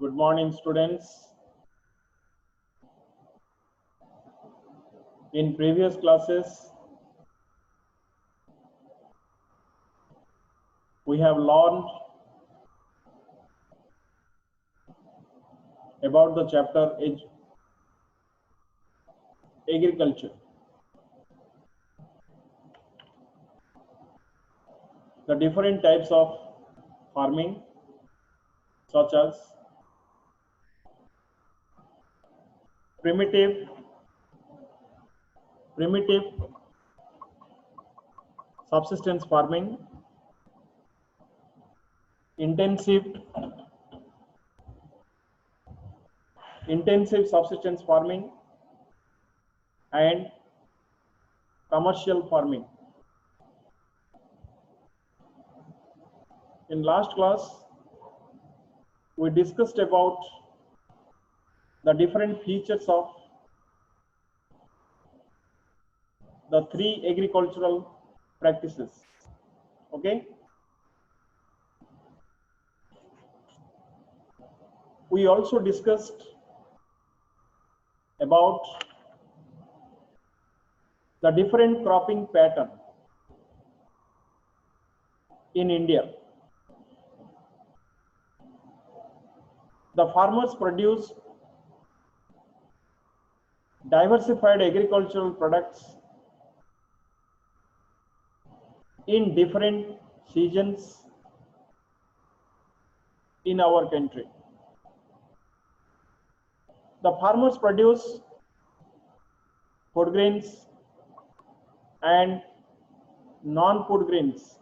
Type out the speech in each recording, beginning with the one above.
Good morning, students. In previous classes, we have learned about the chapter agriculture. The different types of farming, such as primitive, subsistence farming, intensive subsistence farming, and commercial farming. In last class, we discussed about the different features of the three agricultural practices. Okay. We also discussed about the different cropping pattern in India. The farmers produce diversified agricultural products in different seasons in our country. The farmers produce food grains and non-food grains.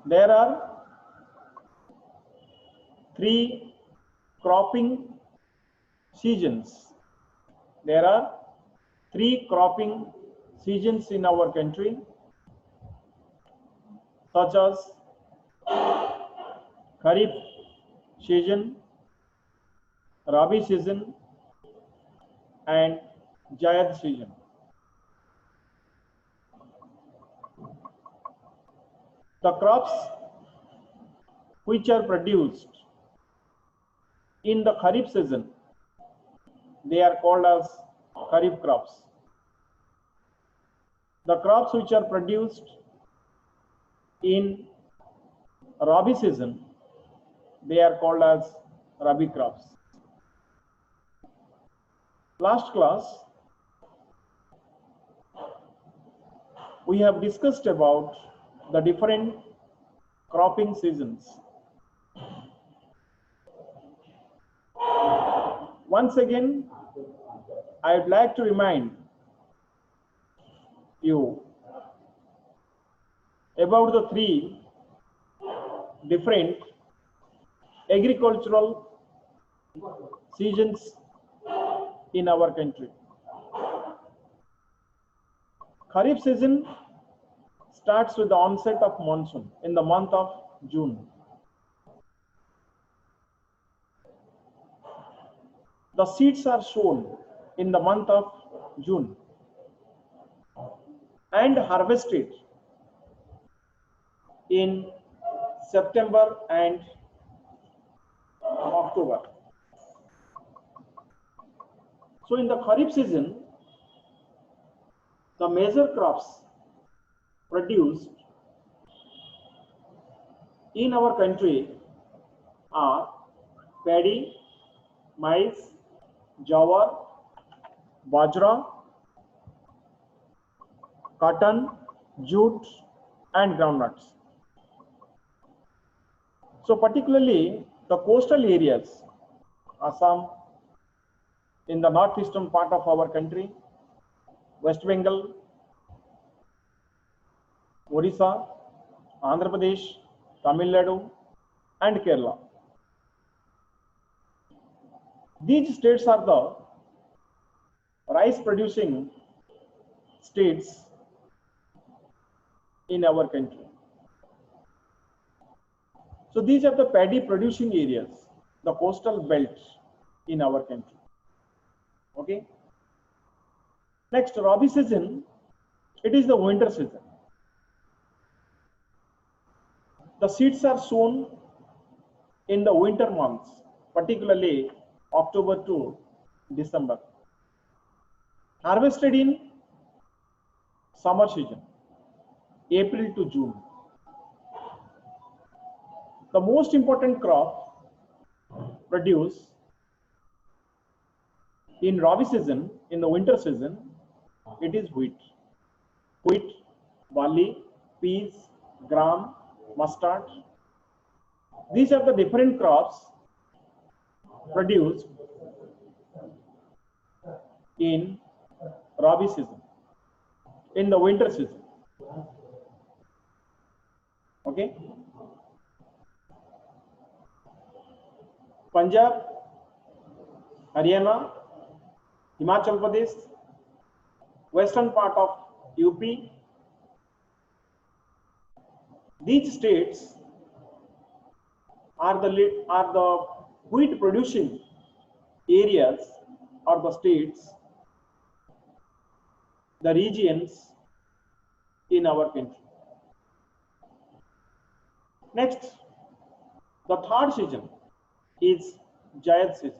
There are three cropping seasons. There are three cropping seasons in our country, such as Kharif season, Rabi season, and Zaid season. The crops which are produced in the Kharif season, they are called as Kharif crops. The crops which are produced in Rabi season, they are called as Rabi crops. Last class, we have discussed about the different cropping seasons. Once again, I would like to remind you about the three different agricultural seasons in our country. Kharif season starts with the onset of monsoon in the month of June. The seeds are sown in the month of June and harvested in September and October. So in the Kharif season, the major crops produced in our country are paddy, maize, jawar, bajra, cotton, jute, and groundnuts. So particularly the coastal areas, Assam, in the northeastern part of our country, West Bengal, Odisha, Andhra Pradesh, Tamil Nadu, and Kerala. These states are the rice producing states in our country. So these are the paddy producing areas, the coastal belt in our country. Okay. Next, Rabi season, it is the winter season. The seeds are sown in the winter months, particularly October to December. Harvested in summer season, April to June. The most important crop produced in Rabi season, in the winter season, it is wheat. Wheat, barley, peas, gram, mustard. These are the different crops produced in Rabi season, in the winter season. Okay. Punjab, Haryana, Himachal Pradesh, western part of UP. These states are the wheat producing areas or the states, the regions in our country. Next, the third season is Zaid season.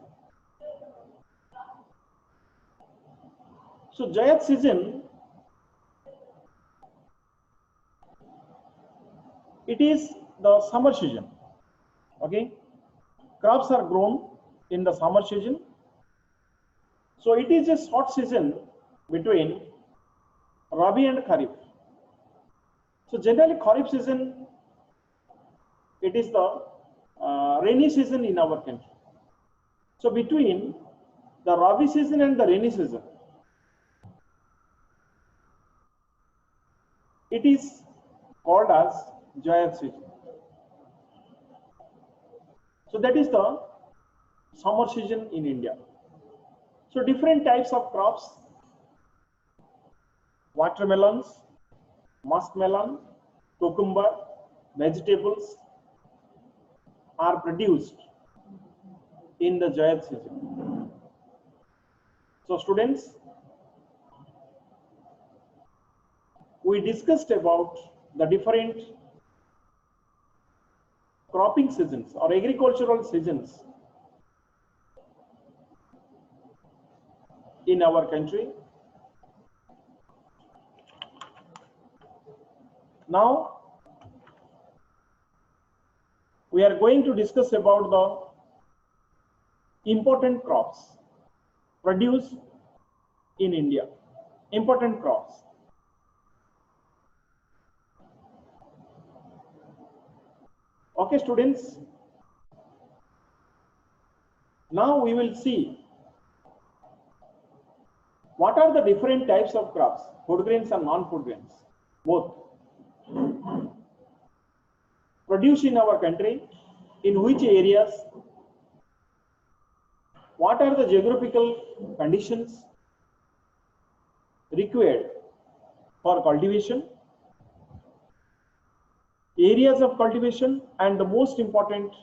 So Zaid season, it is the summer season. Okay, crops are grown in the summer season. So it is a short season between Rabi and Kharif. So generally Kharif season, it is the rainy season in our country. So between the Rabi season and the rainy season, it is called as Zaid season. So that is the summer season in India. So different types of crops, watermelons, muskmelon, cucumber, vegetables are produced in the Zaid season. So students, we discussed about the different cropping seasons or agricultural seasons in our country. Now we are going to discuss about the important crops produced in India. Important crops. Okay, students. Now we will see what are the different types of crops, food grains and non-food grains, both produced in our country, in which areas, what are the geographical conditions required for cultivation, areas of cultivation, and the most important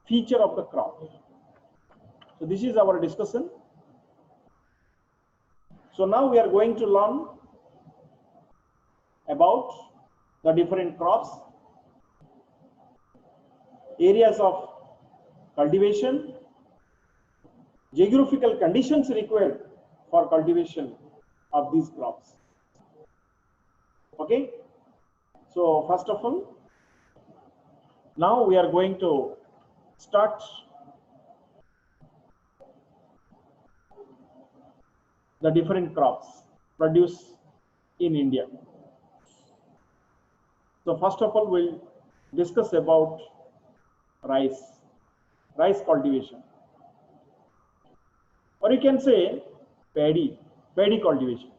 feature of the crop. So this is our discussion. So now we are going to learn about the different crops, areas of cultivation, geographical conditions required for cultivation of these crops. Okay. So first of all, now we are going to start the different crops produced in India. So first of all, we'll discuss about rice cultivation, or you can say paddy cultivation.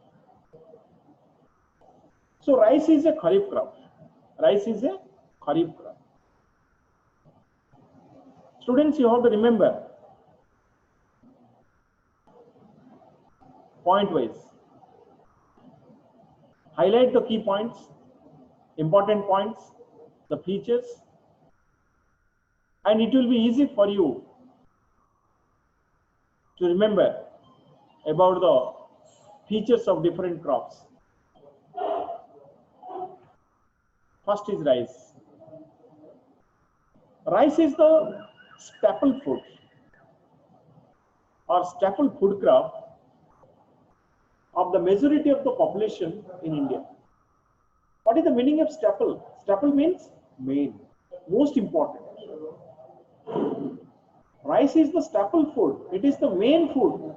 So rice is a kharif crop. Rice is a kharif crop. Students, you have to remember point wise. Highlight the key points, important points, the features, and it will be easy for you to remember about the features of different crops. First is rice. Rice is the staple food or staple food crop of the majority of the population in India. What is the meaning of staple? Staple means main, most important. Rice is the staple food. It is the main food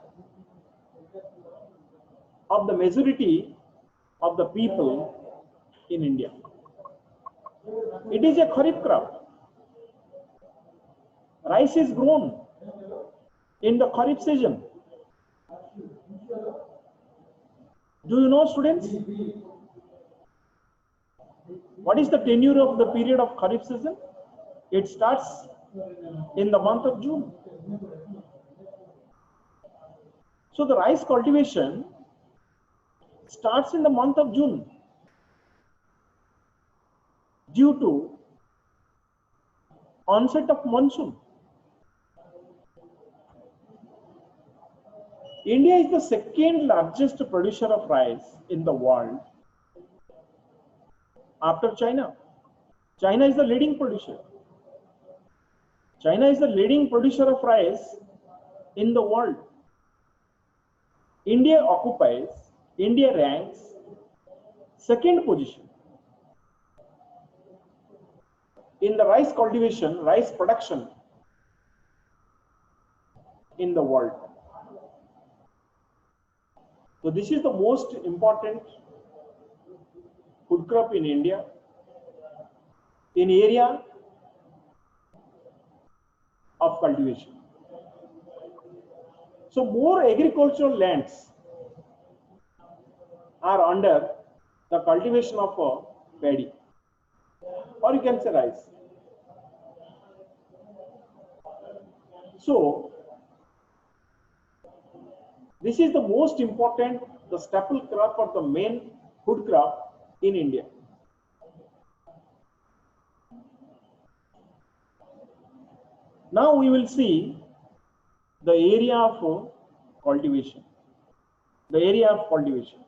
of the majority of the people in India. It is a kharif crop. Rice is grown in the kharif season. Do you know, students, what is the tenure of the period of kharif season? It starts in the month of June. So the rice cultivation starts in the month of June due to onset of monsoon. India is the second largest producer of rice in the world after China. China is the leading producer. China is the leading producer of rice in the world. India ranks second position in the rice cultivation, rice production in the world. So this is the most important food crop in India in area of cultivation. So more agricultural lands are under the cultivation of paddy, or you can say rice. So this is the most important, the staple crop or the main food crop in India. Now we will see the area of cultivation. The area of cultivation.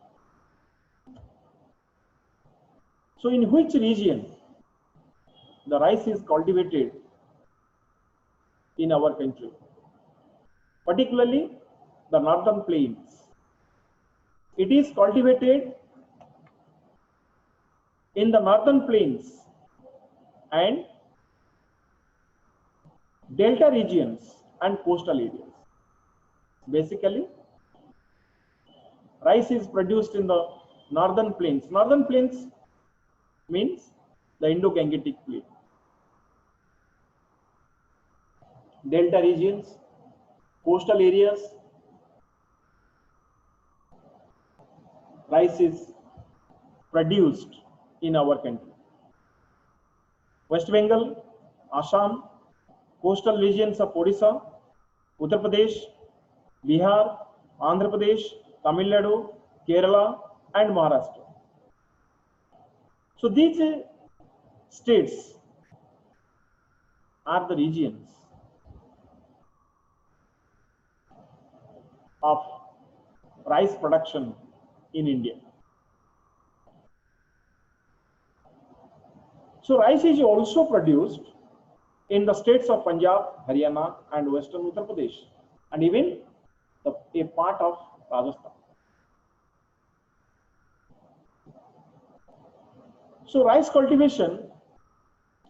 So in which region the rice is cultivated in our country? Particularly the northern plains. It is cultivated in the northern plains and delta regions and coastal areas. Basically, rice is produced in the northern plains. Northern plains means the Indo-Gangetic Plain. Delta regions, coastal areas, rice is produced in our country. West Bengal, Assam, coastal regions of Odisha, Uttar Pradesh, Bihar, Andhra Pradesh, Tamil Nadu, Kerala, and Maharashtra. So these states are the regions of rice production in India. So rice is also produced in the states of Punjab, Haryana, and Western Uttar Pradesh, and even a part of Rajasthan. So rice cultivation,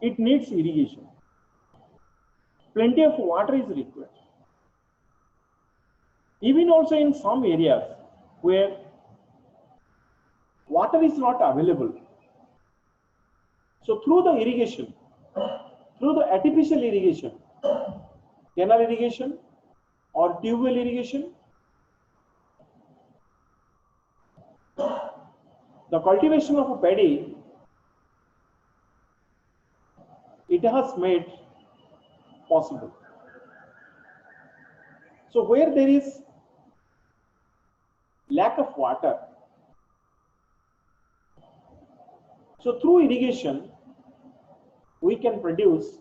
it needs irrigation. Plenty of water is required. Even also in some areas where water is not available. So through the irrigation, through the artificial irrigation, canal irrigation or tube-well irrigation, the cultivation of a paddy, it has made possible. So where there is lack of water, so through irrigation, we can produce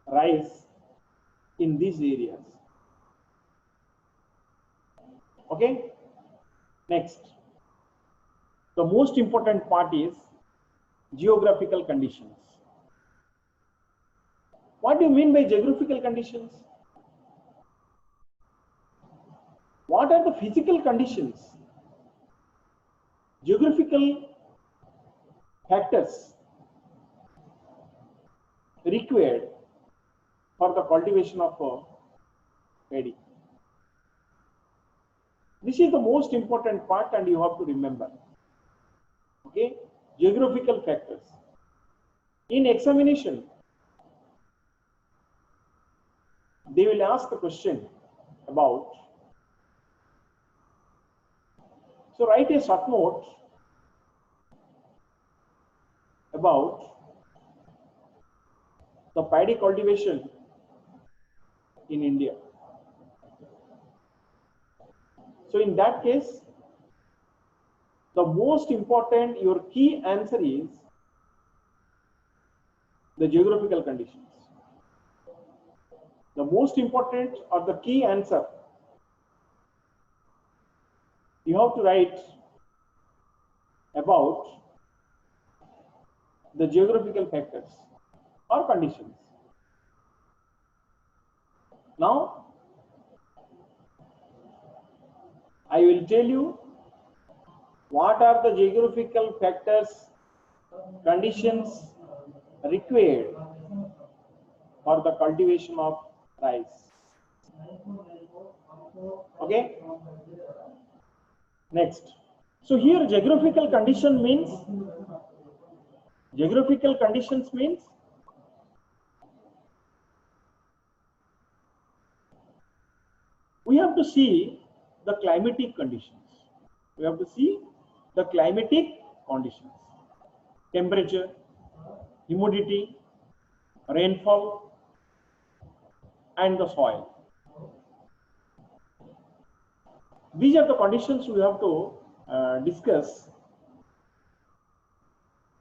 rice in these areas. Okay, next, the most important part is geographical conditions. What do you mean by geographical conditions? What are the physical conditions, geographical factors required for the cultivation of paddy? This is the most important part and you have to remember. Okay, geographical factors. In examination, they will ask the question about, so write a short note about the paddy cultivation in India. So in that case, the most important, your key answer is the geographical conditions. The most important or the key answer, you have to write about the geographical factors or conditions. Now, I will tell you what are the geographical factors, conditions required for the cultivation of rice. Okay. Next. So here geographical conditions means we have to see the climatic conditions. We have to see the climatic conditions, temperature, humidity, rainfall, and the soil. These are the conditions we have to discuss.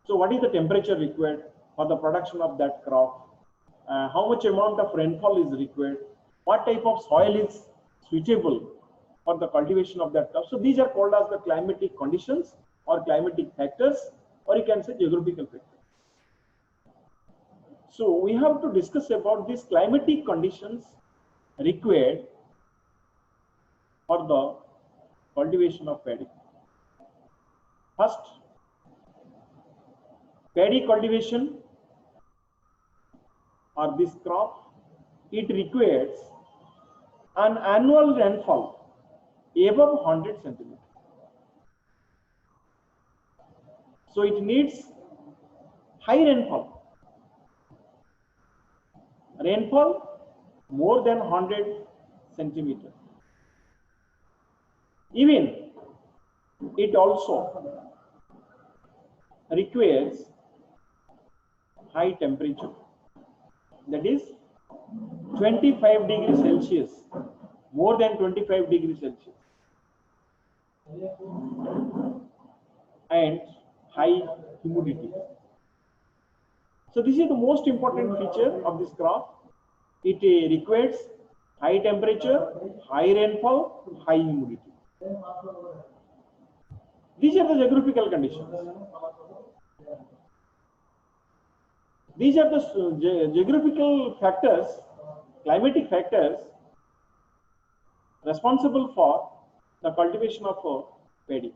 So what is the temperature required for the production of that crop? How much amount of rainfall is required? What type of soil is suitable for the cultivation of that crop? So these are called as the climatic conditions or climatic factors, or you can say geographical factors. So we have to discuss about these climatic conditions required for the cultivation of paddy. First, paddy cultivation or this crop, it requires an annual rainfall above 100 centimeters. So it needs high rainfall. Rainfall more than 100 centimeters. Even it also requires high temperature, that is 25 degrees Celsius, more than 25 degrees Celsius, and high humidity. So this is the most important feature of this crop. It requires high temperature, high rainfall, high humidity. These are the geographical conditions. These are the geographical factors, climatic factors responsible for the cultivation of paddy.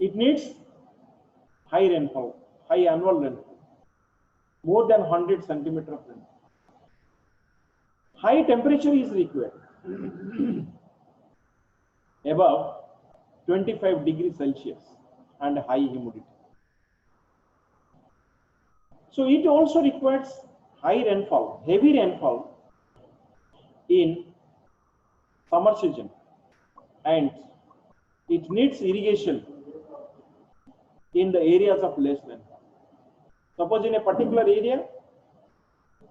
It needs high rainfall, high annual rainfall, more than 100 centimeters of rainfall. High temperature is required, above 25 degrees Celsius, and high humidity. So it also requires high rainfall, heavy rainfall in summer season, and it needs irrigation in the areas of less rainfall. Suppose in a particular area,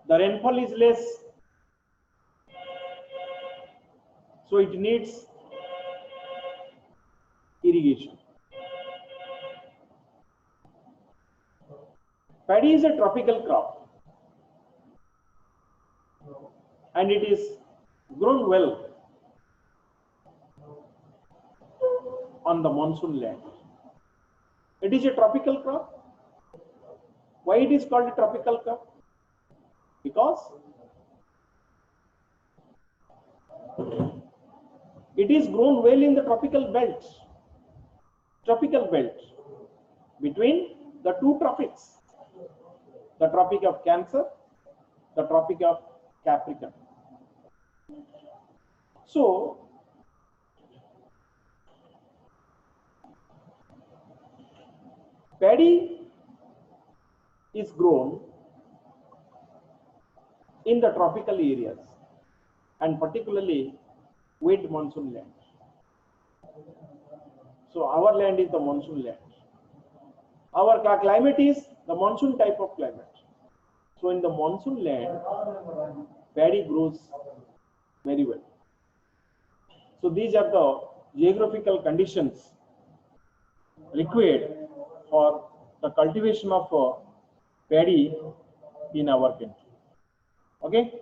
the rainfall is less, so it needs irrigation. Paddy is a tropical crop and it is grown well on the monsoon land. It is a tropical crop. Why it is called a tropical crop? because it is grown well in the tropical belt between the two tropics, the Tropic of Cancer, the Tropic of Capricorn. So paddy is grown in the tropical areas and particularly wet monsoon land. So our land is the monsoon land. Our climate is the monsoon type of climate. So in the monsoon land, paddy grows very well. So these are the geographical conditions required for the cultivation of paddy in our country. Okay.